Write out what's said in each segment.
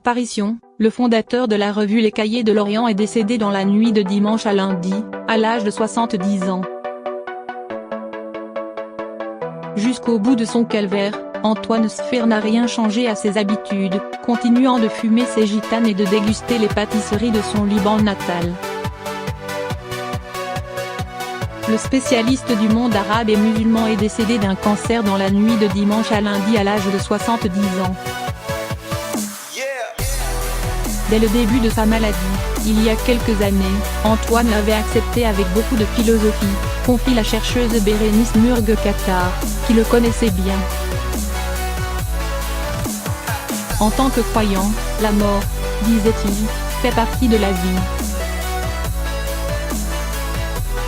parution, le fondateur de la revue Les Cahiers de l'Orient est décédé dans la nuit de dimanche à lundi, à l'âge de 70 ans. Jusqu'au bout de son calvaire, Antoine Sfer n'a rien changé à ses habitudes, continuant de fumer ses gitanes et de déguster les pâtisseries de son Liban natal. Le spécialiste du monde arabe et musulman est décédé d'un cancer dans la nuit de dimanche à lundi à l'âge de 70 ans. Dès le début de sa maladie, il y a quelques années, Antoine avait accepté avec beaucoup de philosophie, confie la chercheuse Bérénice Murgue-Kattar, qui le connaissait bien. En tant que croyant, la mort, disait-il, fait partie de la vie.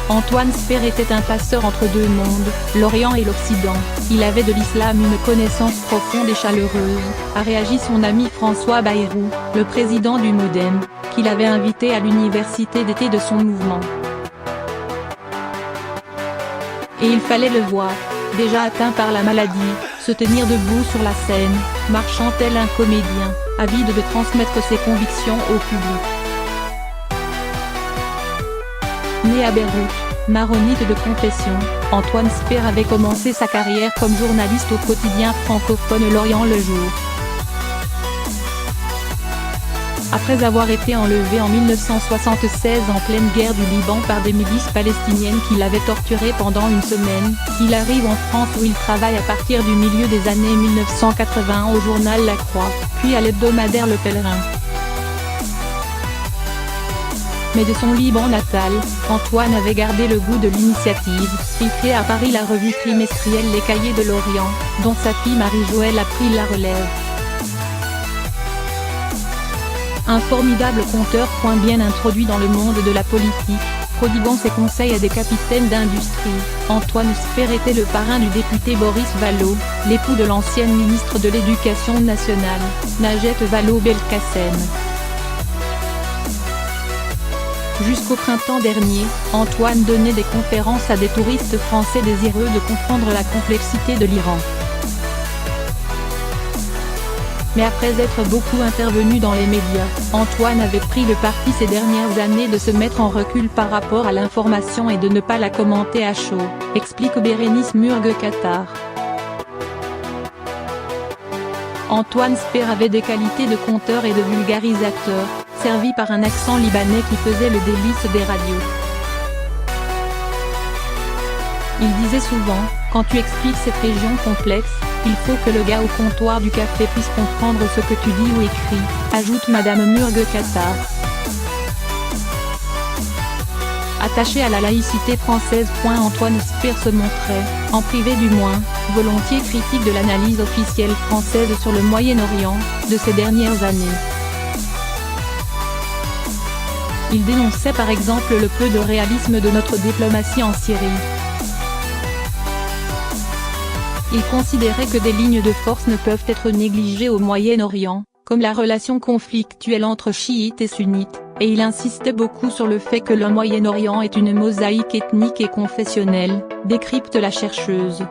Antoine Sfer était un passeur entre deux mondes, l'Orient et l'Occident. Il avait de l'islam une connaissance profonde et chaleureuse, a réagi son ami François Bayrou, le président du Modem, qu'il avait invité à l'université d'été de son mouvement. Et il fallait le voir, déjà atteint par la maladie, se tenir debout sur la scène, marchant tel un comédien, avide de transmettre ses convictions au public. Né à Beyrouth, maronite de confession, Antoine Sfer avait commencé sa carrière comme journaliste au quotidien francophone L'Orient le Jour. Après avoir été enlevé en 1976 en pleine guerre du Liban par des milices palestiniennes qui l'avaient torturé pendant une semaine, il arrive en France où il travaille à partir du milieu des années 1980 au journal La Croix, puis à l'hebdomadaire Le Pèlerin. Mais de son Liban natal, Antoine avait gardé le goût de l'initiative. Il crée à Paris la revue trimestrielle Les Cahiers de l'Orient, dont sa fille Marie-Joëlle a pris la relève. Un formidable conteur bien introduit dans le monde de la politique, prodiguant ses conseils à des capitaines d'industrie, Antoine Sfer était le parrain du député Boris Vallaud, l'époux de l'ancienne ministre de l'Éducation nationale, Najat Vallaud-Belkacem. Jusqu'au printemps dernier, Antoine donnait des conférences à des touristes français désireux de comprendre la complexité de l'Iran. Mais après être beaucoup intervenu dans les médias, Antoine avait pris le parti ces dernières années de se mettre en recul par rapport à l'information et de ne pas la commenter à chaud, explique Bérénice Murgue-Kattar. Antoine Sfer avait des qualités de conteur et de vulgarisateur, servi par un accent libanais qui faisait le délice des radios. Il disait souvent, quand tu expliques cette région complexe, il faut que le gars au comptoir du café puisse comprendre ce que tu dis ou écris, ajoute Madame Murgue-Kattar. Attaché à la laïcité française. Antoine Sfer se montrait, en privé du moins, volontiers critique de l'analyse officielle française sur le Moyen-Orient, de ces dernières années. Il dénonçait par exemple le peu de réalisme de notre diplomatie en Syrie. Il considérait que des lignes de force ne peuvent être négligées au Moyen-Orient, comme la relation conflictuelle entre chiites et sunnites, et il insistait beaucoup sur le fait que le Moyen-Orient est une mosaïque ethnique et confessionnelle, décrypte la chercheuse.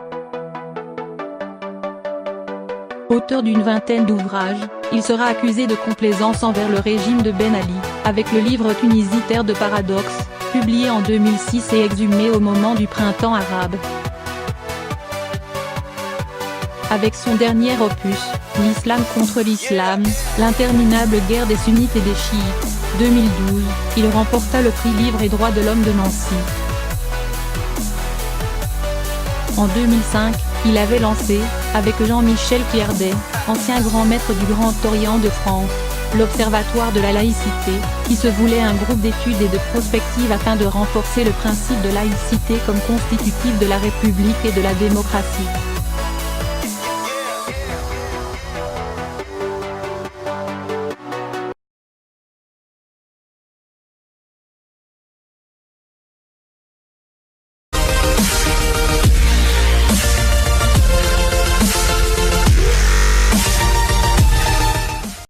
Auteur d'une vingtaine d'ouvrages, il sera accusé de complaisance envers le régime de Ben Ali, avec le livre Tunisie terre de paradoxes, publié en 2006 et exhumé au moment du printemps arabe. Avec son dernier opus, L'islam contre l'islam, l'interminable guerre des sunnites et des chiites, 2012, il remporta le prix Livre et droits de l'homme de Nancy. En 2005, il avait lancé, avec Jean-Michel Pierdet, ancien grand maître du Grand Orient de France, l'Observatoire de la laïcité, qui se voulait un groupe d'études et de prospective afin de renforcer le principe de laïcité comme constitutif de la République et de la démocratie.